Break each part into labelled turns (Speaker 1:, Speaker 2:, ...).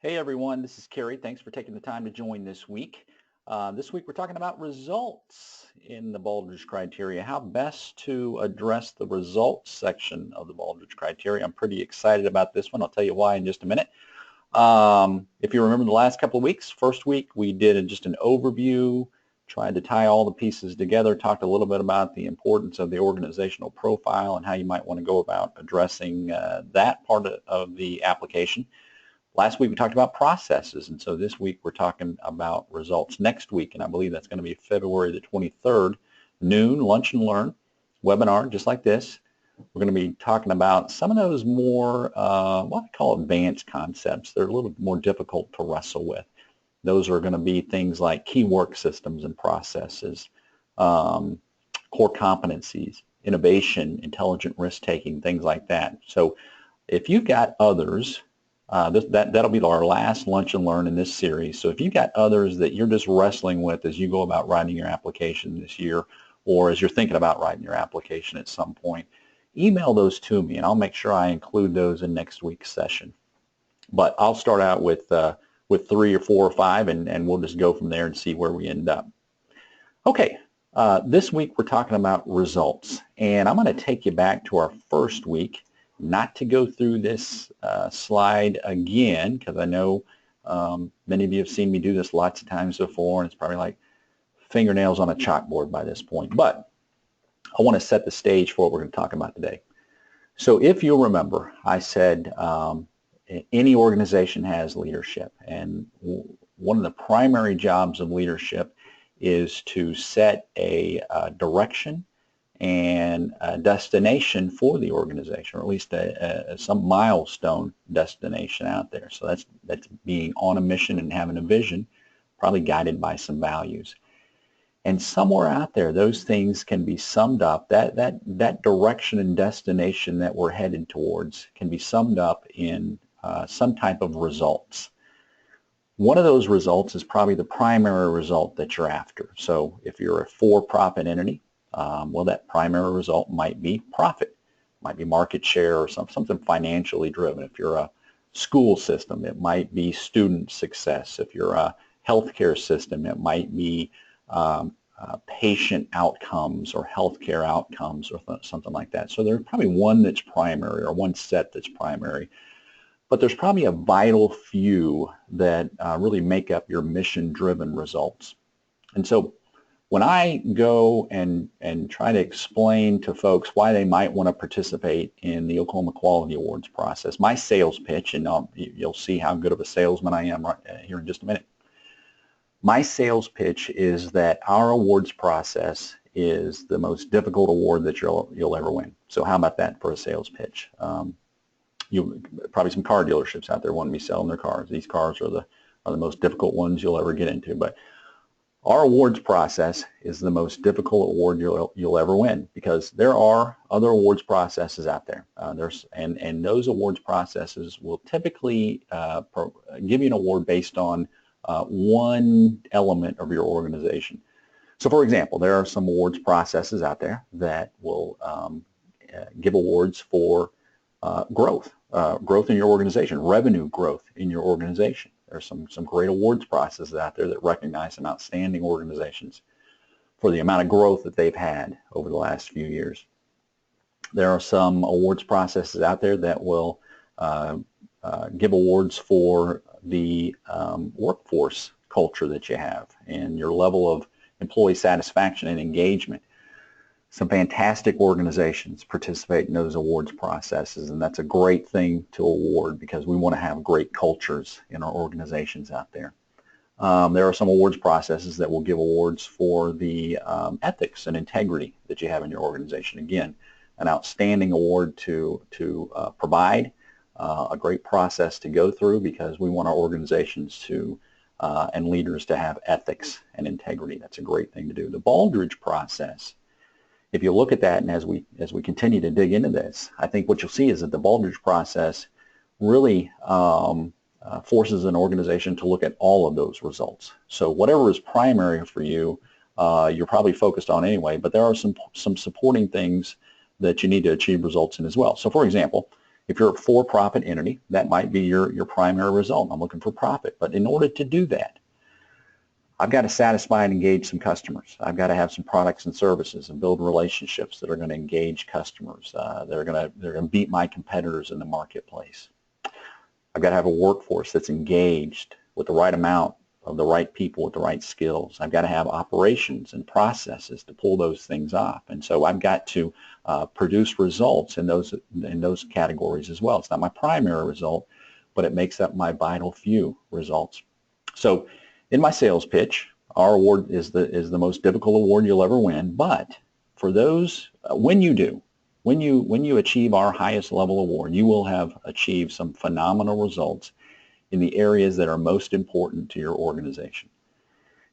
Speaker 1: Hey everyone, this is Kerry. Thanks for taking the time to join this week. This week we're talking about results in the Baldrige criteria, how best to address the results section of the Baldrige criteria. I'm pretty excited about this one. I'll tell you why in just a minute. If you remember the last couple of weeks, first week we did just an overview, tried to tie all the pieces together, talked a little bit about the importance of the organizational profile and how you might want to go about addressing that part of the application. Last week we talked about processes, and so this week we're talking about results. Next week, and I believe that's going to be February the 23rd, noon, lunch and learn, webinar just like this. We're going to be talking about some of those more, what I call advanced concepts. They're a little more difficult to wrestle with. Those are going to be things like key work systems and processes, core competencies, innovation, intelligent risk-taking, things like that. So if you've got others, that'll be our last lunch and learn in this series. So if you've got others that you're just wrestling with as you go about writing your application this year, or as you're thinking about writing your application at some point, email those to me and I'll make sure I include those in next week's session. But I'll start out with 3 or 4 or 5 and we'll just go from there and see where we end up. Okay, this week we're talking about results, and I'm going to take you back to our first week. Not to go through this slide again, because I know many of you have seen me do this lots of times before, and it's probably like fingernails on a chalkboard by this point. But I want to set the stage for what we're going to talk about today. So if you'll remember, I said any organization has leadership, and one of the primary jobs of leadership is to set a direction and a destination for the organization, or at least some milestone destination out there. So that's being on a mission and having a vision, probably guided by some values. And somewhere out there, those things can be summed up. That direction and destination that we're headed towards can be summed up in some type of results. One of those results is probably the primary result that you're after. So if you're a for-profit entity, well, that primary result might be profit, might be market share, or something financially driven. If you're a school system, it might be student success. If you're a healthcare system, it might be patient outcomes or healthcare outcomes or something like that. So there's probably one that's primary or one set that's primary. But there's probably a vital few that really make up your mission-driven results. And so when I go and try to explain to folks why they might want to participate in the Oklahoma Quality Awards process, my sales pitch, and you'll see how good of a salesman I am right here in just a minute. My sales pitch is that our awards process is the most difficult award that you'll ever win. So how about that for a sales pitch? Probably some car dealerships out there want to be selling their cars. These cars are the most difficult ones you'll ever get into. But our awards process is the most difficult award you'll ever win, because there are other awards processes out there. And those awards processes will typically give you an award based on one element of your organization. So for example, there are some awards processes out there that will give awards for growth in your organization, revenue growth in your organization. There's some great awards processes out there that recognize some outstanding organizations for the amount of growth that they've had over the last few years. There are some awards processes out there that will give awards for the workforce culture that you have and your level of employee satisfaction and engagement. Some fantastic organizations participate in those awards processes, and that's a great thing to award because we want to have great cultures in our organizations out there. There are some awards processes that will give awards for the ethics and integrity that you have in your organization. Again, an outstanding award to provide, a great process to go through, because we want our organizations to and leaders to have ethics and integrity. That's a great thing to do. The Baldrige process, if you look at that, and as we continue to dig into this, I think what you'll see is that the Baldrige process really forces an organization to look at all of those results. So whatever is primary for you, you're probably focused on anyway, but there are some supporting things that you need to achieve results in as well. So for example, If you're a for-profit entity, that might be your primary result. I'm looking for profit. But in order to do that, I've got to satisfy and engage some customers. I've got to have some products and services and build relationships that are going to engage customers. They're going to beat my competitors in the marketplace. I've got to have a workforce that's engaged with the right amount of the right people with the right skills. I've got to have operations and processes to pull those things off. And so I've got to produce results in those categories as well. It's not my primary result, but it makes up my vital few results. So in my sales pitch, our award is the most difficult award you'll ever win. But for those, when you achieve our highest level award, you will have achieved some phenomenal results in the areas that are most important to your organization.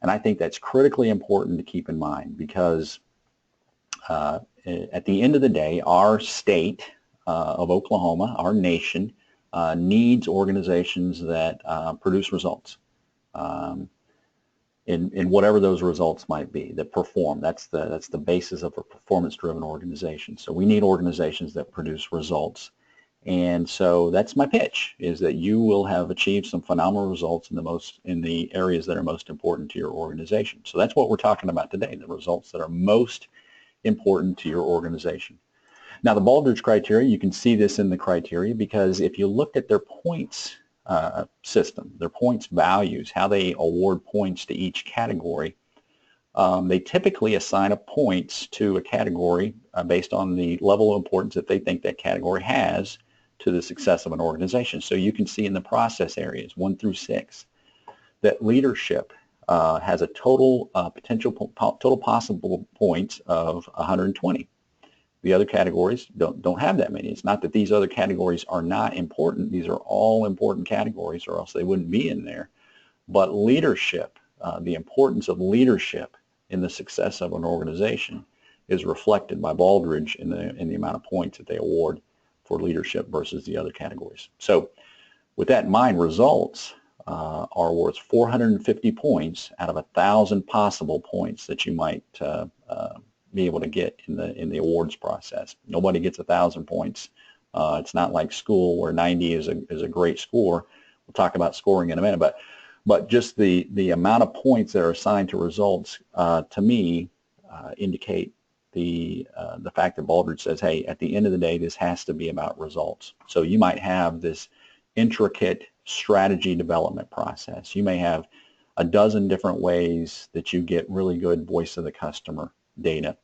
Speaker 1: And I think that's critically important to keep in mind, because at the end of the day, our state of Oklahoma, our nation, needs organizations that produce results. In whatever those results might be, that perform. That's the basis of a performance-driven organization. So we need organizations that produce results. And so that's my pitch, is that you will have achieved some phenomenal results in the areas that are most important to your organization. So that's what we're talking about today, the results that are most important to your organization. Now, the Baldrige criteria, you can see this in the criteria, because if you look at their points system, their points values, how they award points to each category, they typically assign points to a category based on the level of importance that they think that category has to the success of an organization. So you can see in the process areas 1 through 6 that leadership has a total total possible points of 120. The other categories don't have that many. It's not that these other categories are not important. These are all important categories, or else they wouldn't be in there. But leadership, the importance of leadership in the success of an organization, is reflected by Baldrige in the amount of points that they award for leadership versus the other categories. So with that in mind, results are worth 450 points out of 1,000 possible points that you might be able to get in the awards process. Nobody gets 1,000 points. It's not like school where 90 is a great score. We'll talk about scoring in a minute, but just the amount of points that are assigned to results, to me, indicate the fact that Baldrige says, hey, at the end of the day, this has to be about results. So you might have this intricate strategy development process. You may have a dozen different ways that you get really good voice of the customer data.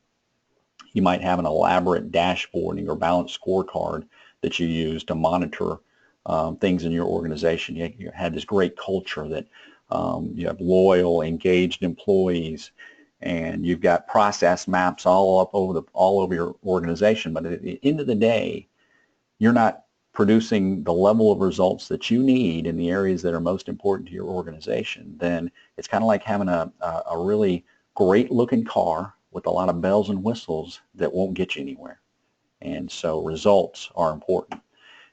Speaker 1: You might have an elaborate dashboarding or balanced scorecard that you use to monitor things in your organization. You have this great culture that you have loyal, engaged employees, and you've got process maps all over your organization. But at the end of the day, you're not producing the level of results that you need in the areas that are most important to your organization. Then it's kind of like having a really great looking car with a lot of bells and whistles that won't get you anywhere. And so results are important.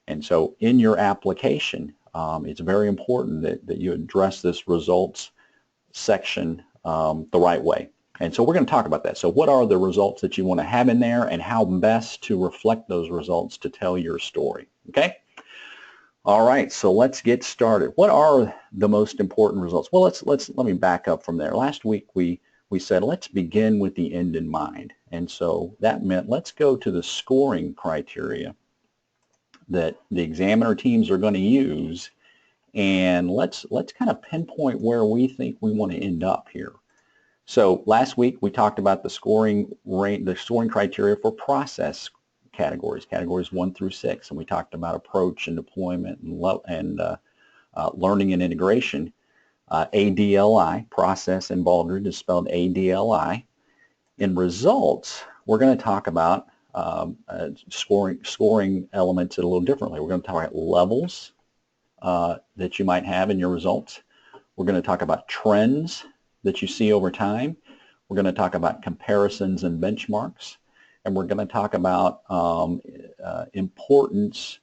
Speaker 1: And so in your application, it's very important that you address this results section the right way. And so we're going to talk about that. So what are the results that you want to have in there, and how best to reflect those results to tell your story? Okay? All right, so let's get started. What are the most important results? Well, let me back up from there. Last week we said let's begin with the end in mind. And so that meant let's go to the scoring criteria that the examiner teams are going to use, and let's kind of pinpoint where we think we want to end up here. So last week we talked about the scoring criteria for process categories 1 through 6, and we talked about approach and deployment and learning and integration. ADLI, process in Baldrige is spelled ADLI. In results, we're going to talk about scoring elements a little differently. We're going to talk about levels that you might have in your results. We're going to talk about trends that you see over time. We're going to talk about comparisons and benchmarks, and we're going to talk about importance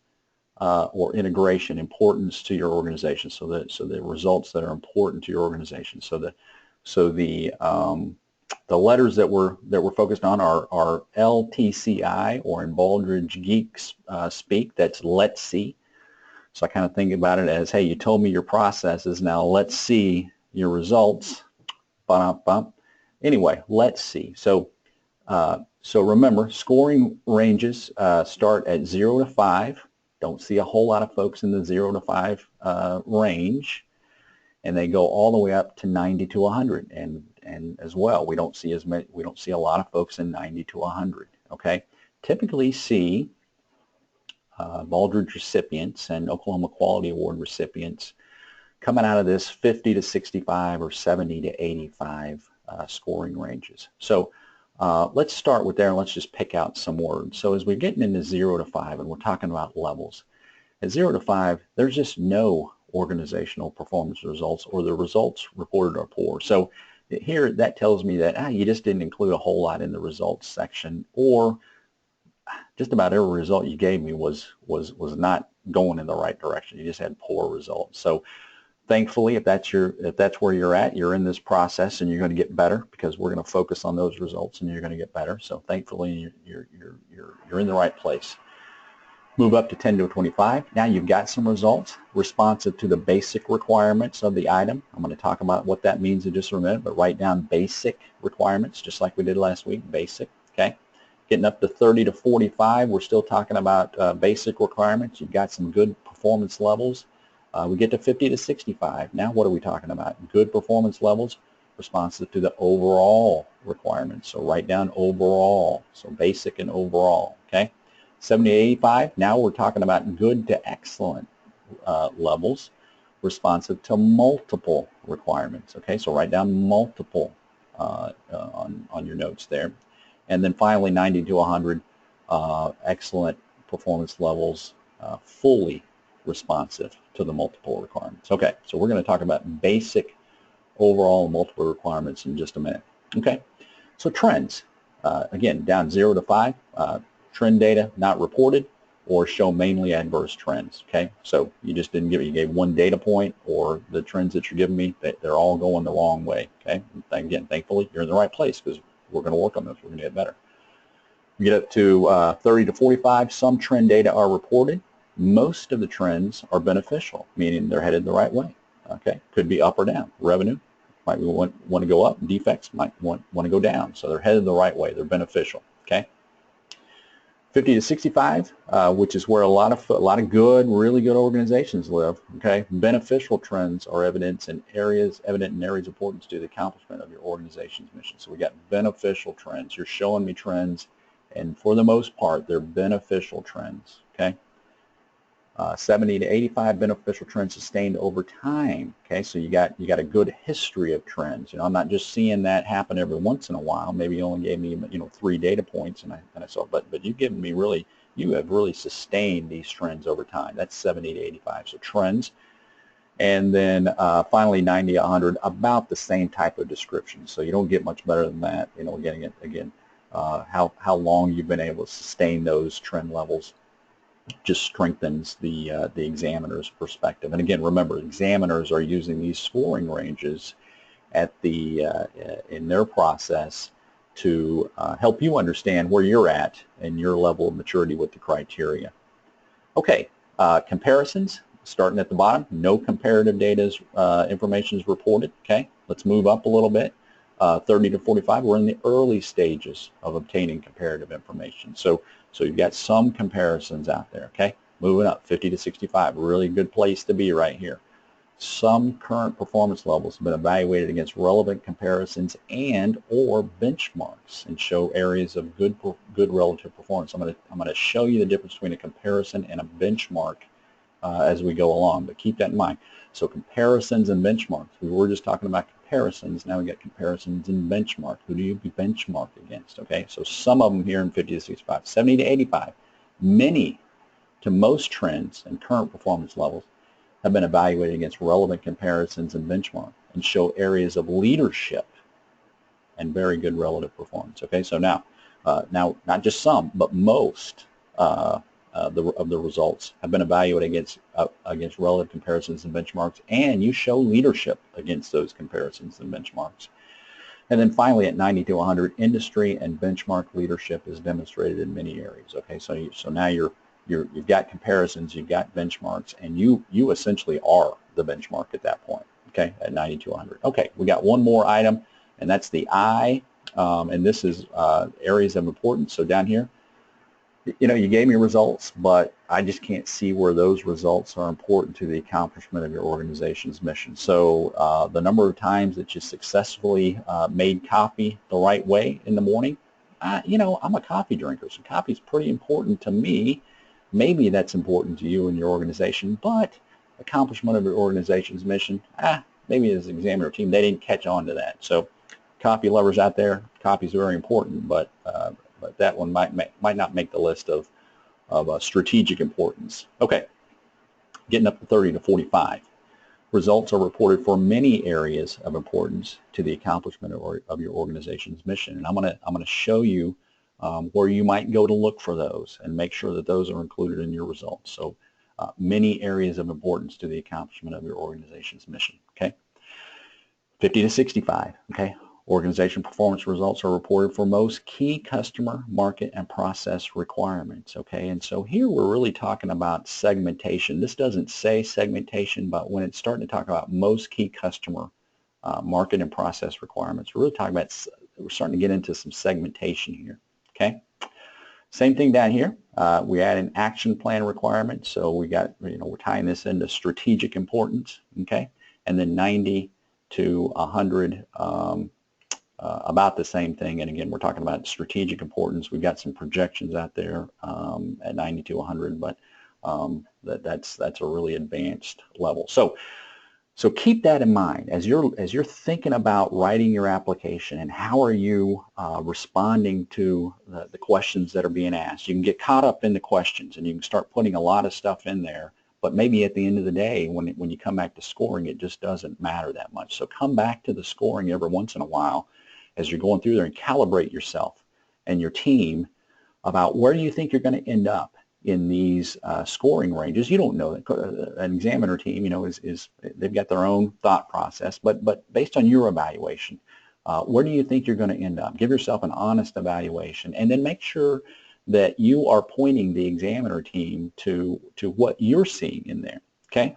Speaker 1: or integration, importance to your organization. So the results that are important to your organization. So the The letters that we're focused on are LTCI, or in Baldrige Geeks speak, that's let's see. So I kind of think about it as, hey, you told me your processes, now let's see your results. Anyway, let's see. So remember, scoring ranges start at 0 to 5. Don't see a whole lot of folks in the 0 to 5 range, and they go all the way up to 90 to 100. And as well, we don't see a lot of folks in 90 to 100. Okay, typically see Baldrige recipients and Oklahoma Quality Award recipients coming out of this 50 to 65 or 70 to 85 scoring ranges. So let's start with there, and let's just pick out some words. So as we're getting into 0 to 5 and we're talking about levels, at 0 to 5, there's just no organizational performance results, or the results reported are poor. So here, that tells me that you just didn't include a whole lot in the results section, or just about every result you gave me was not going in the right direction. You just had poor results. So thankfully, if that's where you're at, you're in this process and you're going to get better, because we're going to focus on those results and you're going to get better. So thankfully, you're in the right place. Move up to 10 to 25. Now you've got some results responsive to the basic requirements of the item. I'm going to talk about what that means in just a minute, but write down basic requirements, just like we did last week, basic, okay? Getting up to 30 to 45, we're still talking about basic requirements. You've got some good performance levels. We get to 50 to 65. Now what are we talking about? Good performance levels responsive to the overall requirements. So write down overall, so basic and overall, okay? 70 to 85, now we're talking about good to excellent levels responsive to multiple requirements, okay? So write down multiple on your notes there. And then finally, 90 to 100, excellent performance levels, fully responsive to the multiple requirements. Okay, so we're going to talk about basic, overall, and multiple requirements in just a minute. Okay, so trends. Again, down 0 to 5, trend data not reported or show mainly adverse trends. Okay, so you just didn't you gave one data point, or the trends that you're giving me, they're all going the wrong way. Okay, again, thankfully, you're in the right place, because we're going to work on this. We're going to get better. We get up to 30 to 45. Some trend data are reported. Most of the trends are beneficial, meaning they're headed the right way. Okay, could be up or down. Revenue might want to go up. Defects might want to go down. So they're headed the right way. They're beneficial. Okay. 50 to 65, which is where a lot of good, really good organizations live. Okay, beneficial trends are evident in areas of importance to the accomplishment of your organization's mission. So we got beneficial trends. You're showing me trends, and for the most part, they're beneficial trends. Okay, 70 to 85, beneficial trends sustained over time. Okay, so you got a good history of trends. You know, I'm not just seeing that happen every once in a while. Maybe you only gave me 3 data points, and I saw, but you've given me you have really sustained these trends over time. That's 70 to 85. So trends, and then finally 90 to 100, about the same type of description. So you don't get much better than that. You know, getting it again, how long you've been able to sustain those trend levels just strengthens the examiner's perspective. And again, remember, examiners are using these scoring ranges at in their process to help you understand where you're at and your level of maturity with the criteria. Okay, comparisons, starting at the bottom. No comparative data information is reported. Okay, let's move up a little bit. 30 to 45, we're in the early stages of obtaining comparative information. So you've got some comparisons out there, okay? Moving up, 50 to 65, really good place to be right here. Some current performance levels have been evaluated against relevant comparisons and or benchmarks and show areas of good relative performance. I'm going to show you the difference between a comparison and a benchmark as we go along, but keep that in mind. So comparisons and benchmarks. We were just talking about comparisons. Now we got comparisons and benchmark. Who do you benchmark against? Okay, so some of them here in 50 to 65, 70 to 85, many to most trends and current performance levels have been evaluated against relevant comparisons and benchmark and show areas of leadership and very good relative performance. Okay, so now not just some, but most of the results have been evaluated against relative comparisons and benchmarks, and you show leadership against those comparisons and benchmarks. And then finally, at 90 to 100, industry and benchmark leadership is demonstrated in many areas. Okay, so now you've got comparisons, you've got benchmarks, and you essentially are the benchmark at that point. Okay, at 90 to 100. Okay, we got one more item, and that's the I, and this is areas of importance. So down here, you gave me results, but I just can't see where those results are important to the accomplishment of your organization's mission. So the number of times that you successfully made coffee the right way in the morning, I'm a coffee drinker, so coffee is pretty important to me. Maybe that's important to you and your organization, but accomplishment of your organization's mission, maybe as an examiner team, they didn't catch on to that. So coffee lovers out there, coffee is very important, but that one might not make the list of strategic importance. Okay, getting up to 30 to 45. Results are reported for many areas of importance to the accomplishment of your organization's mission. And I'm gonna show you where you might go to look for those and make sure that those are included in your results. So many areas of importance to the accomplishment of your organization's mission. Okay, 50 to 65. Okay. Organization performance results are reported for most key customer, market, and process requirements. Okay, and so here we're really talking about segmentation. This doesn't say segmentation, but when it's starting to talk about most key customer, market, and process requirements, we're really talking about, we're starting to get into some segmentation here. Okay, same thing down here. We add an action plan requirement, so we got, we're tying this into strategic importance. Okay, and then 90 to 100. About the same thing, and again, we're talking about strategic importance. We've got some projections out there at 90 to 100, but that's a really advanced level. So keep that in mind as you're thinking about writing your application and how are you responding to the questions that are being asked. You can get caught up in the questions and you can start putting a lot of stuff in there, but maybe at the end of the day, when you come back to scoring, it just doesn't matter that much. So come back to the scoring every once in a while as you're going through there and calibrate yourself and your team about where do you think you're going to end up in these scoring ranges. You don't know. An examiner team, they've got their own thought process, but based on your evaluation, where do you think you're going to end up? Give yourself an honest evaluation, and then make sure that you are pointing the examiner team to what you're seeing in there. Okay.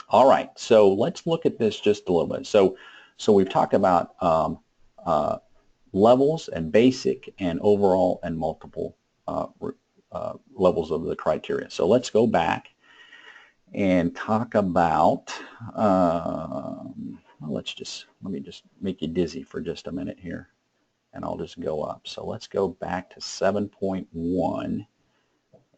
Speaker 1: All right. So let's look at this just a little bit. So we've talked about levels and basic and overall and multiple levels of the criteria. So let's go back and talk about, let me just make you dizzy for just a minute here, and I'll just go up. So let's go back to 7.1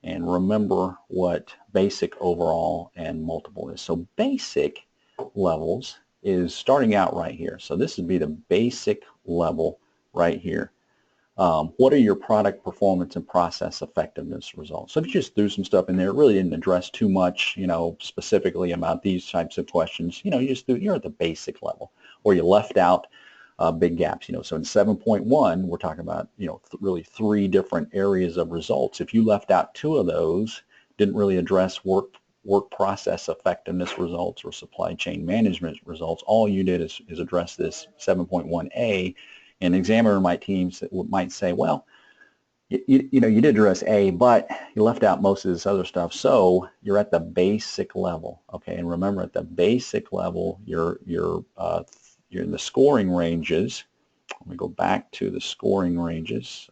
Speaker 1: and remember what basic, overall, and multiple is. So basic levels is starting out right here. So this would be the basic level right here. What are your product performance and process effectiveness results? So if you just threw some stuff in there, it really didn't address too much, specifically about these types of questions. You're at the basic level, or you left out big gaps. So in 7.1, we're talking about, really 3 different areas of results. If you left out 2 of those, didn't really address work process effectiveness results or supply chain management results, all you did is address this 7.1A. An examiner might say, well, you did address A, but you left out most of this other stuff, so you're at the basic level. Okay, and remember, at the basic level, you're in the scoring ranges. Let me go back to the scoring ranges.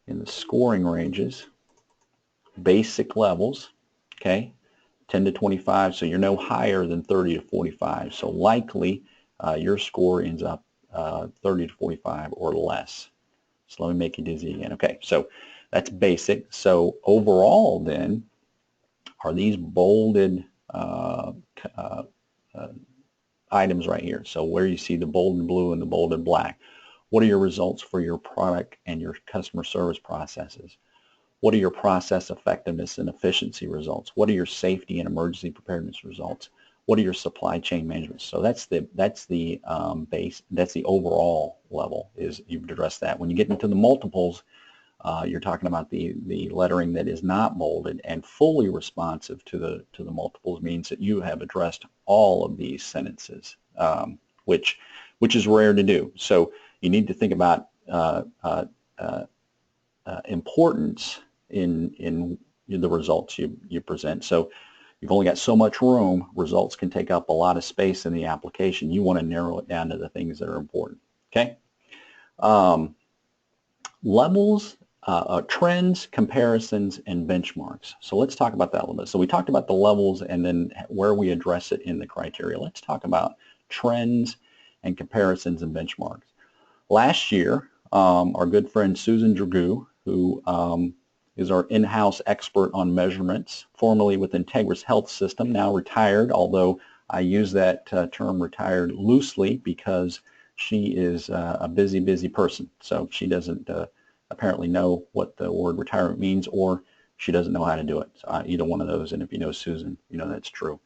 Speaker 1: In the scoring ranges, basic levels, okay, 10 to 25, so you're no higher than 30 to 45. So likely your score ends up 30 to 45 or less. So let me make you dizzy again. Okay, so that's basic. So overall then, are these bolded items right here? So where you see the bolded blue and the bolded black, what are your results for your product and your customer service processes? What are your process effectiveness and efficiency results? What are your safety and emergency preparedness results? What are your supply chain management? So that's the base. That's the overall level. Is you've addressed that. When you get into the multiples, You're talking about the lettering that is not bolded and fully responsive to the multiples means that you have addressed all of these sentences, which is rare to do. So you need to think about importance in the results you present. So you've only got so much room. Results can take up a lot of space in the application. You want to narrow it down to the things that are important. Okay. Levels, trends, comparisons, and benchmarks. So let's talk about that a little bit. So we talked about the levels and then where we address it in the criteria. Let's talk about trends and comparisons and benchmarks. Last year, our good friend Susan Dragoo, who is our in-house expert on measurements, formerly with Integris Health System, now retired, although I use that term retired loosely because she is a busy person. So she doesn't apparently know what the word retirement means, or she doesn't know how to do it. So, either one of those, and if you know Susan, you know that's true.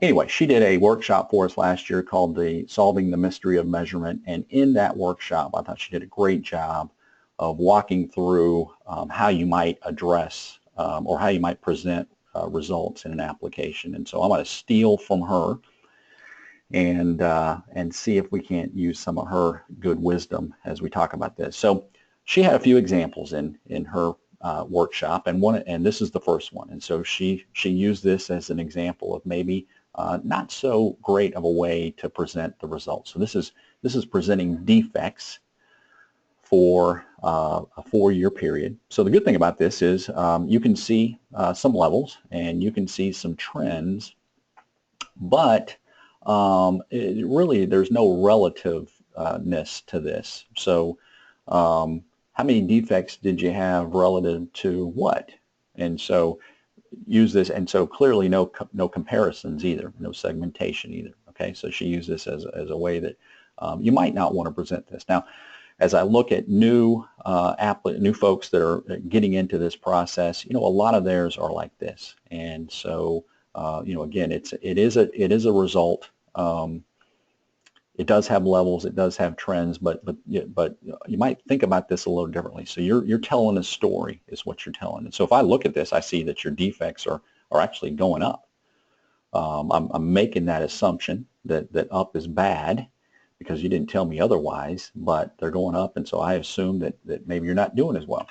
Speaker 1: Anyway, she did a workshop for us last year called the Solving the Mystery of Measurement, and in that workshop, I thought she did a great job of walking through how you might address or how you might present results in an application. And so I'm going to steal from her and see if we can't use some of her good wisdom as we talk about this. So she had a few examples in her workshop, and this is the first one. And so she used this as an example of maybe not so great of a way to present the results. So this is presenting defects for a 4-year period. So the good thing about this is you can see some levels and you can see some trends, but really there's no relativeness to this. So how many defects did you have relative to what? And so use this, and so clearly no comparisons either, no segmentation either. Okay, so she used this as a way that you might not want to present this. Now, as I look at new folks that are getting into this process, a lot of theirs are like this, and so again, it is a result. It does have levels, it does have trends, but you might think about this a little differently. So you're telling a story is what you're telling. And so if I look at this, I see that your defects are actually going up. I'm making that assumption that up is bad because you didn't tell me otherwise, but they're going up, and so I assume that maybe you're not doing as well.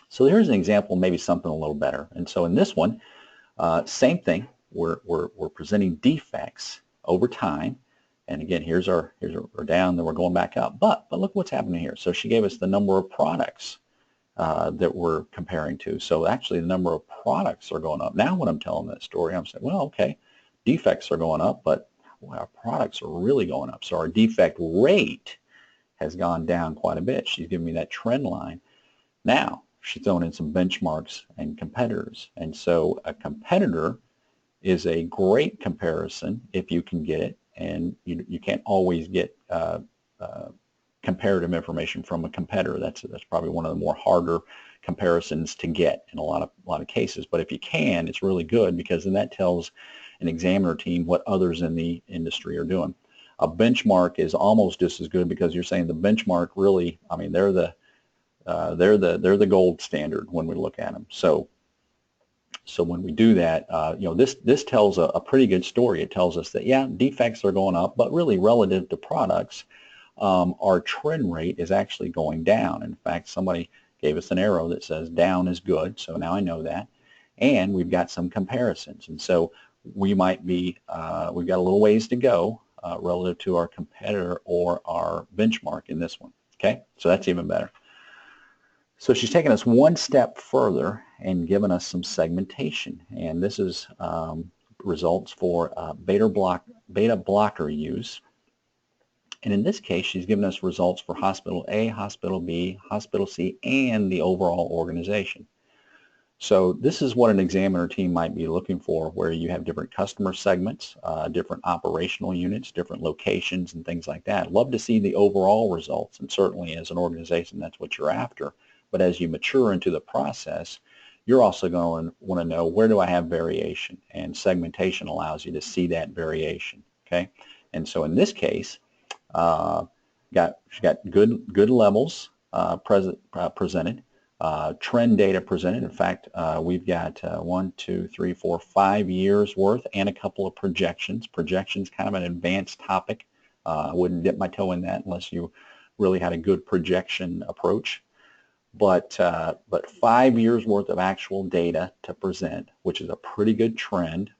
Speaker 1: So here's an example, maybe something a little better. And so in this one, same thing. We're presenting defects over time. And again, here's our down, then we're going back up. But look what's happening here. So she gave us the number of products that we're comparing to. So actually the number of products are going up. Now when I'm telling that story, I'm saying, well, okay, defects are going up, but our products are really going up. So our defect rate has gone down quite a bit. She's giving me that trend line. Now she's throwing in some benchmarks and competitors. And so a competitor is a great comparison if you can get it. And you can't always get comparative information from a competitor. That's probably one of the more harder comparisons to get in a lot of cases. But if you can, it's really good, because then that tells an examiner team what others in the industry are doing. A benchmark is almost just as good, because you're saying the benchmark really, I mean, they're the gold standard when we look at them. So when we do that, this tells a pretty good story. It tells us that, yeah, defects are going up, but really relative to products, our trend rate is actually going down. In fact, somebody gave us an arrow that says down is good, so now I know that. And we've got some comparisons. And so we might be, we've got a little ways to go relative to our competitor or our benchmark in this one. Okay, so that's even better. So she's taken us one step further and given us some segmentation, and this is results for beta blocker use. And in this case, she's given us results for Hospital A, Hospital B, Hospital C, and the overall organization. So this is what an examiner team might be looking for, where you have different customer segments, different operational units, different locations, and things like that. Love to see the overall results, and certainly as an organization, that's what you're after. But as you mature into the process, you're also going to want to know, where do I have variation? And segmentation allows you to see that variation. Okay, and so in this case, she's got good levels, presented, trend data presented. In fact, we've got 1, 2, 3, 4, 5 years worth and a couple of projections. Projections kind of an advanced topic. I wouldn't dip my toe in that unless you really had a good projection approach. But 5 years worth of actual data to present, which is a pretty good trend,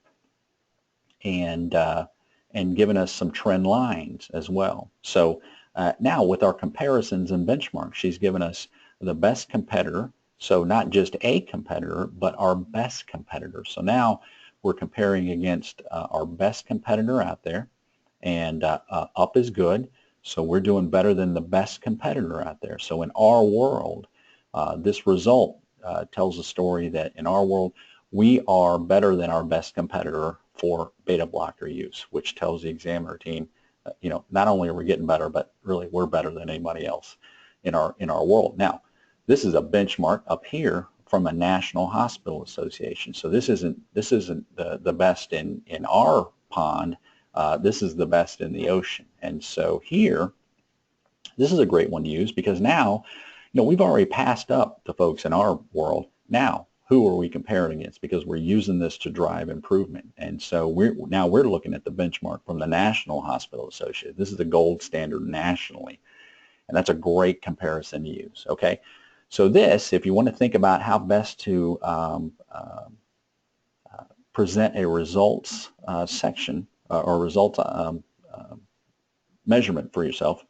Speaker 1: and giving us some trend lines as well. So now with our comparisons and benchmarks, she's given us the best competitor, so not just a competitor, but our best competitor. So now we're comparing against our best competitor out there, and up is good, so we're doing better than the best competitor out there. So in our world, this result tells a story that in our world, we are better than our best competitor for beta blocker use, which tells the examiner team, not only are we getting better, but really we're better than anybody else in our world. Now, this is a benchmark up here from a National Hospital Association. So this isn't the best in our pond. This is the best in the ocean. And so here, this is a great one to use because now, we've already passed up the folks in our world. Now, who are we comparing against? Because we're using this to drive improvement. And so we're looking at the benchmark from the National Hospital Association. This is the gold standard nationally. And that's a great comparison to use, okay? So this, if you want to think about how best to present a results section or results measurement for yourself,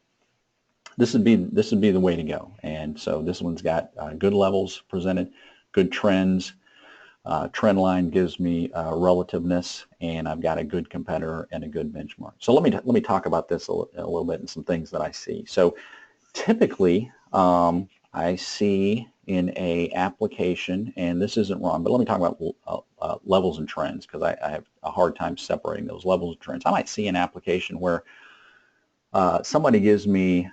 Speaker 1: this would be the way to go. And so this one's got good levels presented, good trends. Trend line gives me relativeness, and I've got a good competitor and a good benchmark. So let me talk about this a little bit and some things that I see. So typically, I see in a application, and this isn't wrong, but let me talk about levels and trends because I have a hard time separating those levels and trends. I might see an application where somebody gives me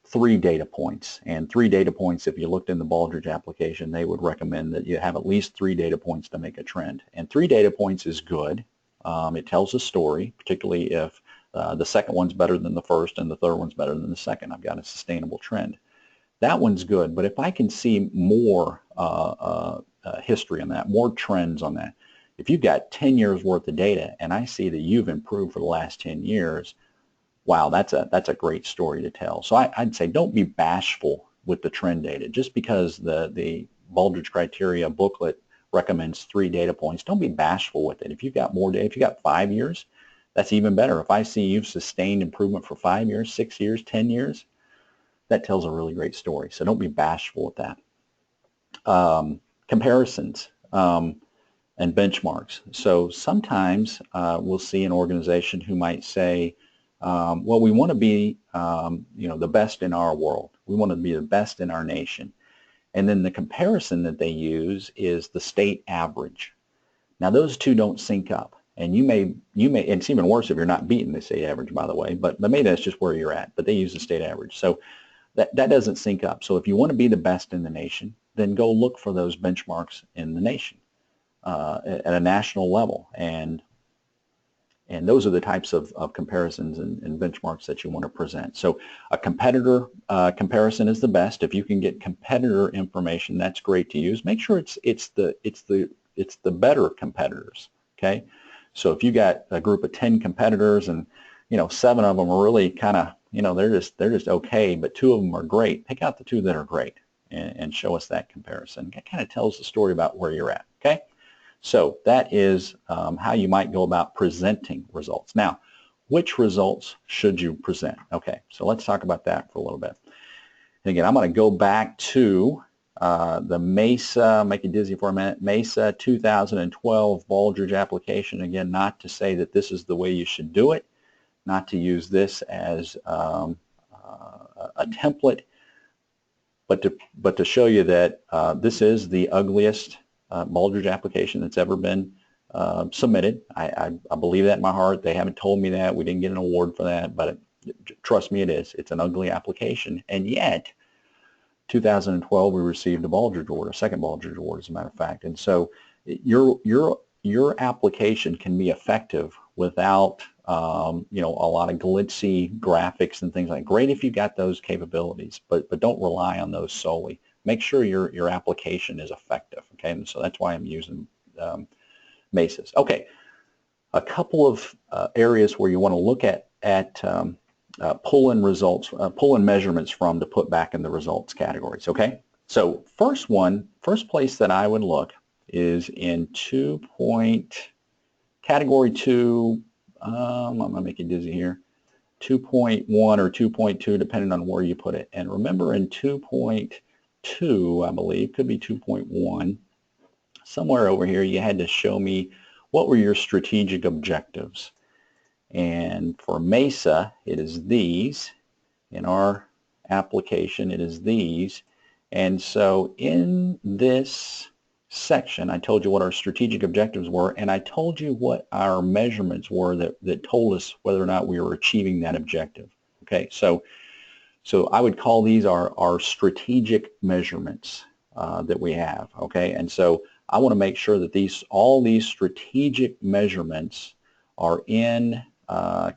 Speaker 1: 3 data points, and 3 data points, if you looked in the Baldrige application, they would recommend that you have at least 3 data points to make a trend. And 3 data points is good. It tells a story, particularly if the second one's better than the first and the third one's better than the second. I've got a sustainable trend. That one's good, but if I can see more history on that, more trends on that, if you've got 10 years worth of data and I see that you've improved for the last 10 years, wow, that's a great story to tell. So I'd say don't be bashful with the trend data. Just because the Baldrige criteria booklet recommends 3 data points, don't be bashful with it. If you've got more data, if you've got 5 years, that's even better. If I see you've sustained improvement for 5 years, 6 years, 10 years, that tells a really great story. So don't be bashful with that. Comparisons and benchmarks. So sometimes we'll see an organization who might say, well, we want to be the best in our world. We want to be the best in our nation. And then the comparison that they use is the state average. Now those two don't sync up. And you may, and it's even worse if you're not beating the state average, by the way, but maybe that's just where you're at, but they use the state average. So that doesn't sync up. So if you want to be the best in the nation, then go look for those benchmarks in the nation at a national level. And those are the types of comparisons and benchmarks that you want to present. So a competitor comparison is the best. If you can get competitor information, that's great to use. Make sure it's the better competitors. Okay. So if you got a group of 10 competitors and 7 of them are really kind of they're just okay, but 2 of them are great, pick out the 2 that are great and show us that comparison. It kind of tells the story about where you're at. Okay. So that is how you might go about presenting results. Now, which results should you present? Okay, so let's talk about that for a little bit. And again, I'm going to go back to the MESA, make you dizzy for a minute, MESA 2012 Baldrige application. Again, not to say that this is the way you should do it, not to use this as a template, but to show you that this is the ugliest Baldrige application that's ever been submitted. I believe that in my heart. They haven't told me that. We didn't get an award for that, but trust me, it is. It's an ugly application. And yet, 2012, we received a Baldrige award, a second Baldrige award, as a matter of fact. And so your application can be effective without you know, a lot of glitzy graphics and things like that. Great if you got those capabilities, but don't rely on those solely. Make sure your application is effective, okay? And so that's why I'm using Mesas. Okay, a couple of areas where you want to look at pull-in results, pull-in measurements from to put back in the results categories, okay? So first place that I would look is in category 2, I'm going to make you dizzy here, 2.1 or 2.2 depending on where you put it. And remember in 2.2, I believe, could be 2.1, somewhere over here you had to show me what were your strategic objectives. And for Mesa, it is these. In our application, it is these. And so in this section, I told you what our strategic objectives were, and I told you what our measurements were that told us whether or not we were achieving that objective. Okay, so I would call these our strategic measurements that we have. Okay, and so I want to make sure that all these strategic measurements are in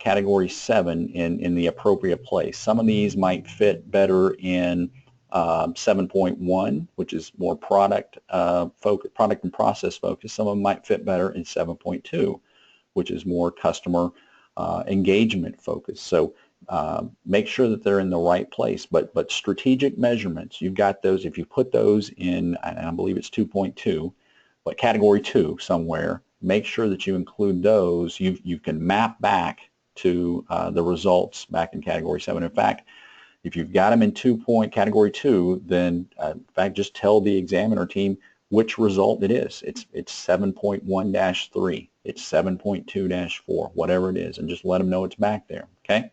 Speaker 1: category 7 in the appropriate place. Some of these might fit better in 7.1, which is more product and process focused. Some of them might fit better in 7.2, which is more customer engagement focused. So make sure that they're in the right place. But strategic measurements, you've got those. If you put those in, I believe it's 2.2, but category 2 somewhere, make sure that you include those. You can map back to the results back in category 7. In fact, if you've got them in category 2, then in fact just tell the examiner team which result it is. It's 7.1-3, it's 7.2-4, whatever it is, and just let them know it's back there. Okay.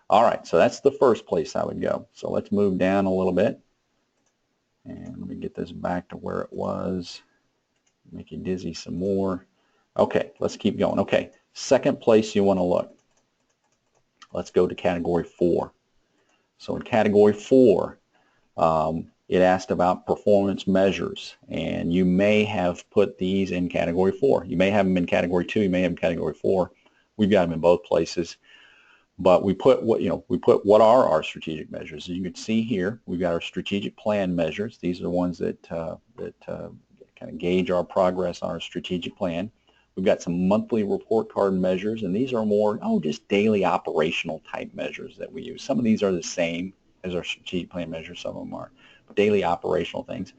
Speaker 1: All right, so that's the first place I would go. So let's move down a little bit, and let me get this back to where it was. Make you dizzy some more. Okay, let's keep going. Okay, second place you want to look. Let's go to category 4. So in category 4, it asked about performance measures, and you may have put these in category 4. You may have them in category 2. You may have them in category 4. We've got them in both places, but we put what are our strategic measures. As you can see here, we've got our strategic plan measures. These are the ones that kind of gauge our progress on our strategic plan. We've got some monthly report card measures, and these are more, just daily operational type measures that we use. Some of these are the same as our strategic plan measures, some of them are daily operational things.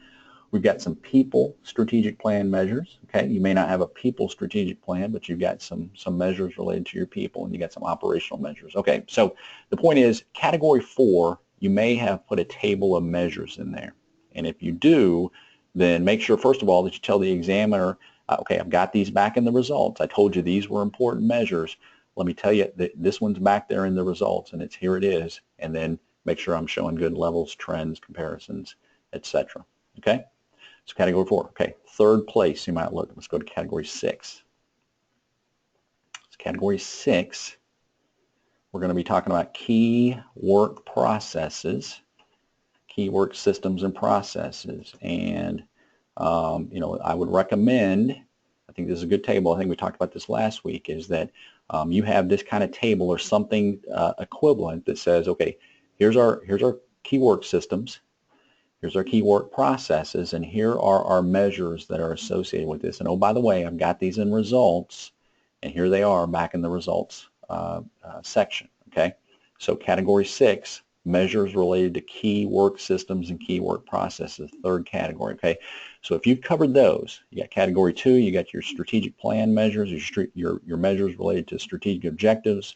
Speaker 1: We've got some people strategic plan measures. Okay, you may not have a people strategic plan, but you've got some measures related to your people, and you got some operational measures. Okay, so the point is, category 4, you may have put a table of measures in there, and if you do, then make sure first of all that you tell the examiner, okay, I've got these back in the results. I told you these were important measures. Let me tell you that this one's back there in the results, and here it is. And then make sure I'm showing good levels, trends, comparisons, etc. Okay? So category 4. Okay, third place you might look. Let's go to category 6. So category 6, we're going to be talking about key work processes, key work systems and processes. And I would recommend, I think this is a good table, I think we talked about this last week, is that you have this kind of table or something equivalent that says, okay, here's our key work systems, here's our key work processes, and here are our measures that are associated with this. And oh, by the way, I've got these in results, and here they are back in the results section. Okay, so category 6, measures related to key work systems and key work processes, third category. Okay, so if you've covered those, you got category 2, you got your strategic plan measures, your measures related to strategic objectives.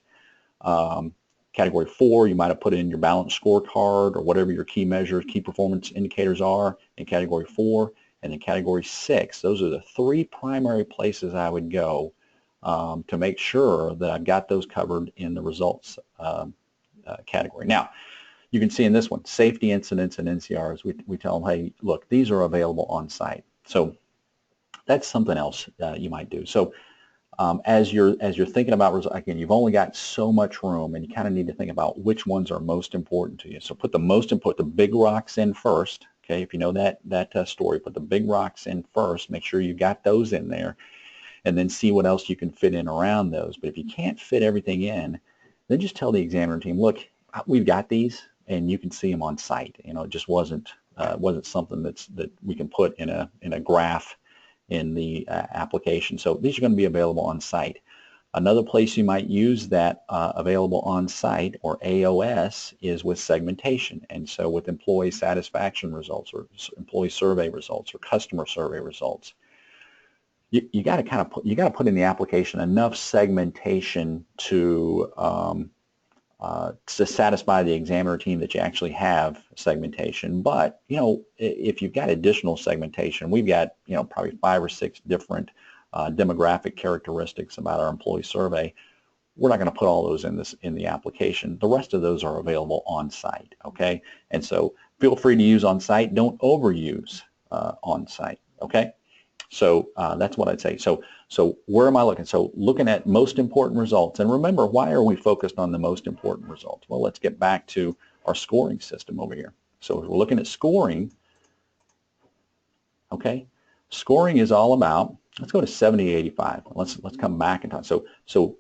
Speaker 1: Category 4, you might have put in your balanced scorecard or whatever your key measures, key performance indicators are in category 4. And then category 6, those are the 3 primary places I would go to make sure that I've got those covered in the results category. Now, you can see in this one, safety incidents and NCRs, we tell them, hey, look, these are available on site. So that's something else you might do. So as you're thinking about, again, you've only got so much room, and you kind of need to think about which ones are most important to you. So put the big rocks in first. Okay, if you know that story, put the big rocks in first. Make sure you got those in there. and then see what else you can fit in around those. But if you can't fit everything in, then just tell the examiner team, look, we've got these, and you can see them on site. You know, it just wasn't something that we can put in a graph in the application. So these are going to be available on site. Another place you might use that available on site, or AOS, is with segmentation. And so with employee satisfaction results, or employee survey results, or customer survey results, you got to put in the application enough segmentation to satisfy the examiner team that you actually have segmentation. But you know, if you've got additional segmentation, we've got, you know, probably 5 or 6 different demographic characteristics about our employee survey. We're not going to put all those in the application. The rest of those are available on site. Okay, and so feel free to use on site. Don't overuse on site. Okay. So that's what I'd say. So where am I looking? So looking at most important results. And remember, why are we focused on the most important results? Well, let's get back to our scoring system over here. So if we're looking at scoring, okay, scoring is all about, let's go to 70-85. Let's come back and talk. So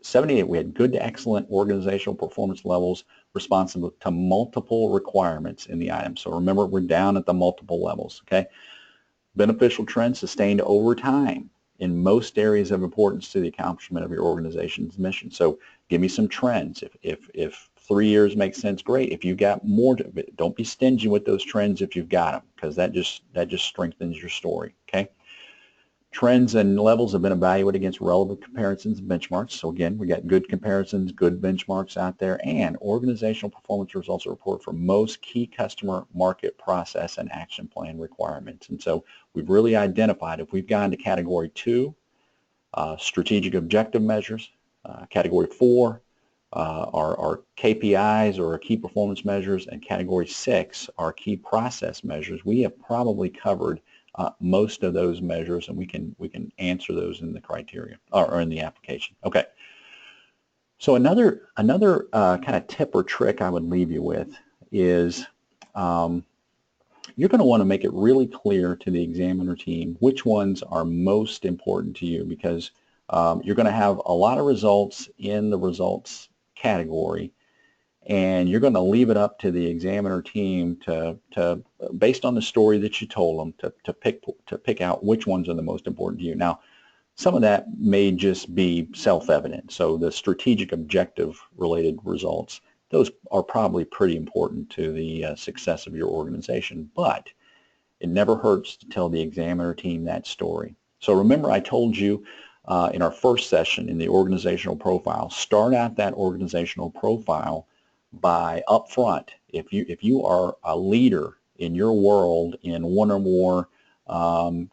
Speaker 1: 78, we had good to excellent organizational performance levels responsive to multiple requirements in the item. So remember, we're down at the multiple levels, okay? Beneficial trends sustained over time in most areas of importance to the accomplishment of your organization's mission. So give me some trends. If 3 years makes sense, great. If you've got more, don't be stingy with those trends if you've got them, because that just strengthens your story. Okay. Trends and levels have been evaluated against relevant comparisons and benchmarks. So again, we got good comparisons, good benchmarks out there, and organizational performance results are reported for most key customer market process and action plan requirements. And so we've really identified, if we've gone to category 2, strategic objective measures, category 4, our KPIs or our key performance measures, and category 6, our key process measures, we have probably covered most of those measures, and we can answer those in the criteria or in the application. Okay. So another kind of tip or trick I would leave you with is you're going to want to make it really clear to the examiner team which ones are most important to you, because you're going to have a lot of results in the results category, and you're going to leave it up to the examiner team to based on the story that you told them, to pick out which ones are the most important to you. Now, some of that may just be self-evident. So the strategic objective related results, those are probably pretty important to the success of your organization, but it never hurts to tell the examiner team that story. So remember, I told you in our first session in the organizational profile, start out that organizational profile by upfront. If you are a leader in your world in one or more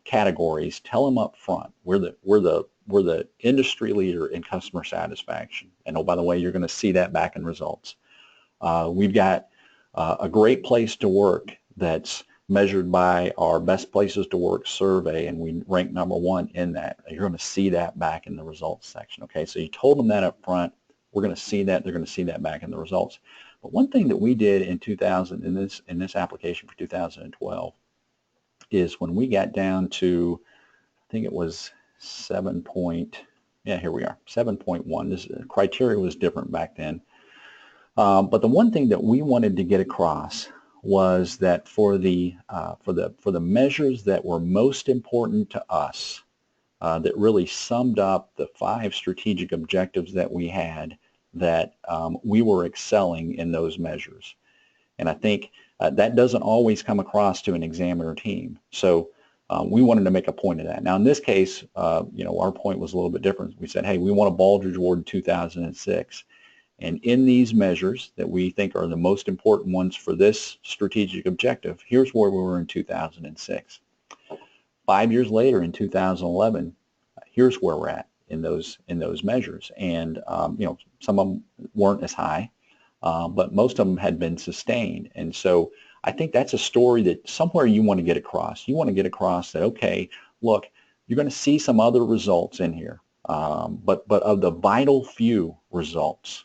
Speaker 1: categories, tell them up front, we're the industry leader in customer satisfaction, and oh, by the way, you're going to see that back in results. We've got a great place to work that's measured by our best places to work survey, and we rank #1 in that. You're going to see that back in the results section. Okay, so you told them that up front. We're going to see that. They're going to see that back in the results. But one thing that we did in this application for 2012 is when we got down to, I think it was 7.1. This criteria was different back then. But the one thing that we wanted to get across was that for the measures that were most important to us, that really summed up the 5 strategic objectives that we had, that we were excelling in those measures. And I think that doesn't always come across to an examiner team. So we wanted to make a point of that. Now in this case, you know, our point was a little bit different. We said, hey, we want a Baldrige Award in 2006. And in these measures that we think are the most important ones for this strategic objective, here's where we were in 2006. 5 years later, in 2011, here's where we're at in those measures. And you know, some of them weren't as high, but most of them had been sustained. And so I think that's a story that somewhere you want to get across. You want to get across that, okay, look, you're going to see some other results in here, but of the vital few results,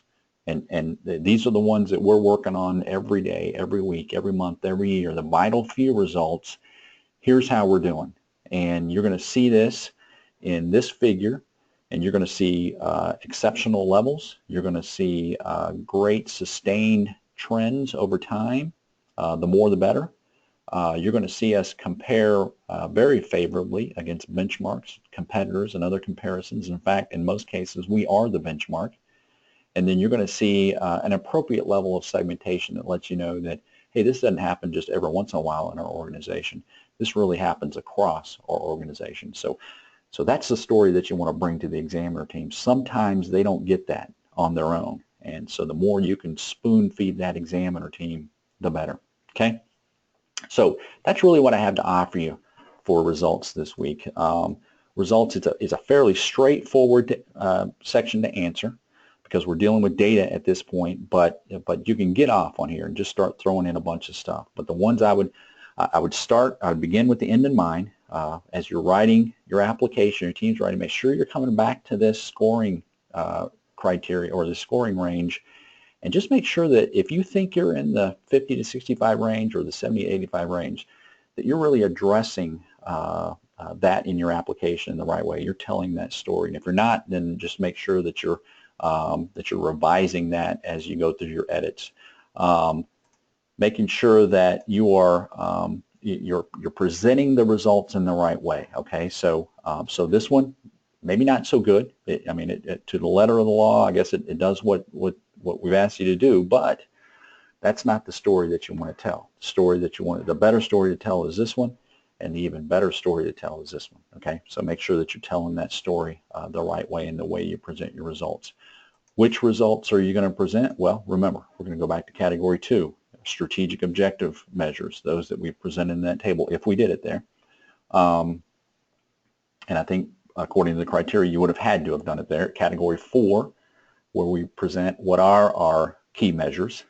Speaker 1: and these are the ones that we're working on every day, every week, every month, every year, the vital few results, here's how we're doing. And you're going to see this in this figure. and you're going to see exceptional levels. You're going to see great sustained trends over time. The more the better. You're going to see us compare very favorably against benchmarks, competitors, and other comparisons. In fact, in most cases, we are the benchmark. And then you're going to see an appropriate level of segmentation that lets you know that, hey, this doesn't happen just every once in a while in our organization. This really happens across our organization. So that's the story that you want to bring to the examiner team. Sometimes they don't get that on their own. And so the more you can spoon feed that examiner team, the better. Okay? So that's really what I have to offer you for results this week. Results is a fairly straightforward section to answer because we're dealing with data at this point, but you can get off on here and just start throwing in a bunch of stuff. But the ones I would begin with the end in mind. As you're writing your application, your team's writing, make sure you're coming back to this scoring criteria or the scoring range, and just make sure that if you think you're in the 50 to 65 range or the 70 to 85 range, that you're really addressing that in your application in the right way. You're telling that story. And if you're not, then just make sure that you're revising that as you go through your edits. Making sure that you are you're presenting the results in the right way. Okay, so this one maybe not so good. To the letter of the law, I guess it does what we've asked you to do, but that's not the story that you want to tell. The better story to tell is this one, and the even better story to tell is this one. Okay, so make sure that you're telling that story the right way in the way you present your results. Which results are you going to present? Well, remember, we're going to go back to category 2. Strategic objective measures, those that we presented in that table, if we did it there. And I think according to the criteria, you would have had to have done it there. Category 4, where we present what are our key measures.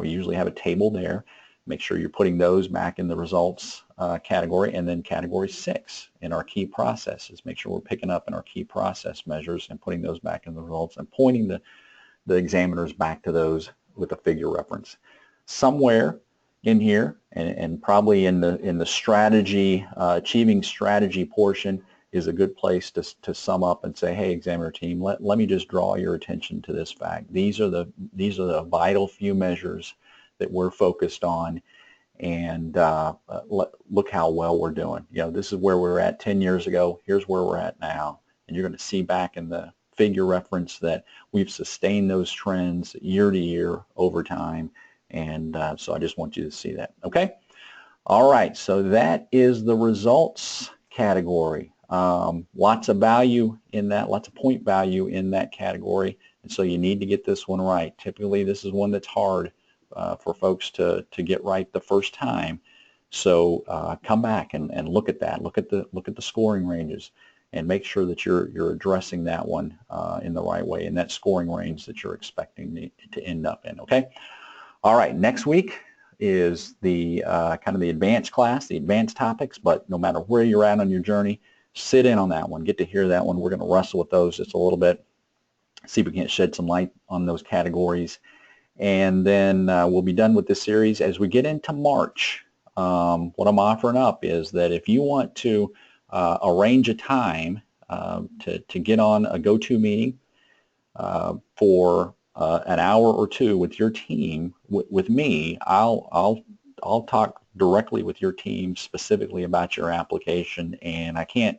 Speaker 1: We usually have a table there. Make sure you're putting those back in the results category. And then category 6, in our key processes. Make sure we're picking up in our key process measures and putting those back in the results and pointing the examiners back to those with a figure reference. Somewhere in here, and probably in the strategy, achieving strategy portion is a good place to sum up and say, hey, examiner team, let me just draw your attention to this fact. These are the vital few measures that we're focused on, and look how well we're doing. This is where we were at 10 years ago. Here's where we're at now, and you're going to see back in the figure reference that we've sustained those trends year to year over time. And so I just want you to see that. Okay? All right, so that is the results category. Lots of value in that, lots of point value in that category, and so you need to get this one right. Typically, this is one that's hard for folks to get right the first time. So come back and look at that. Look at the scoring ranges, and make sure that you're addressing that one in the right way in that scoring range that you're expecting to end up in. Okay. All right, next week is the kind of the advanced class, the advanced topics, but no matter where you're at on your journey, sit in on that one, get to hear that one. We're going to wrestle with those just a little bit, see if we can't shed some light on those categories, and then we'll be done with this series. As we get into March, what I'm offering up is that if you want to arrange a time to get on a go-to meeting for an hour or two with your team, with me, I'll talk directly with your team specifically about your application, and I can't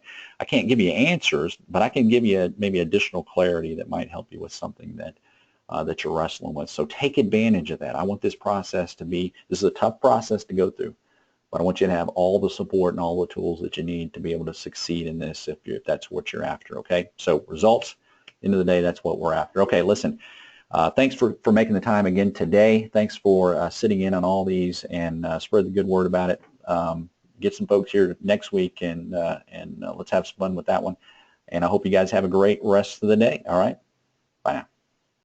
Speaker 1: give you answers, but I can give you maybe additional clarity that might help you with something that you're wrestling with. So take advantage of that. I want this process to be, this is a tough process to go through, but I want you to have all the support and all the tools that you need to be able to succeed in this if that's what you're after. Okay, so results, end of the day, that's what we're after. Okay, listen. Thanks for making the time again today. Thanks for sitting in on all these, and spread the good word about it. Get some folks here next week, and let's have some fun with that one. And I hope you guys have a great rest of the day. All right? Bye now.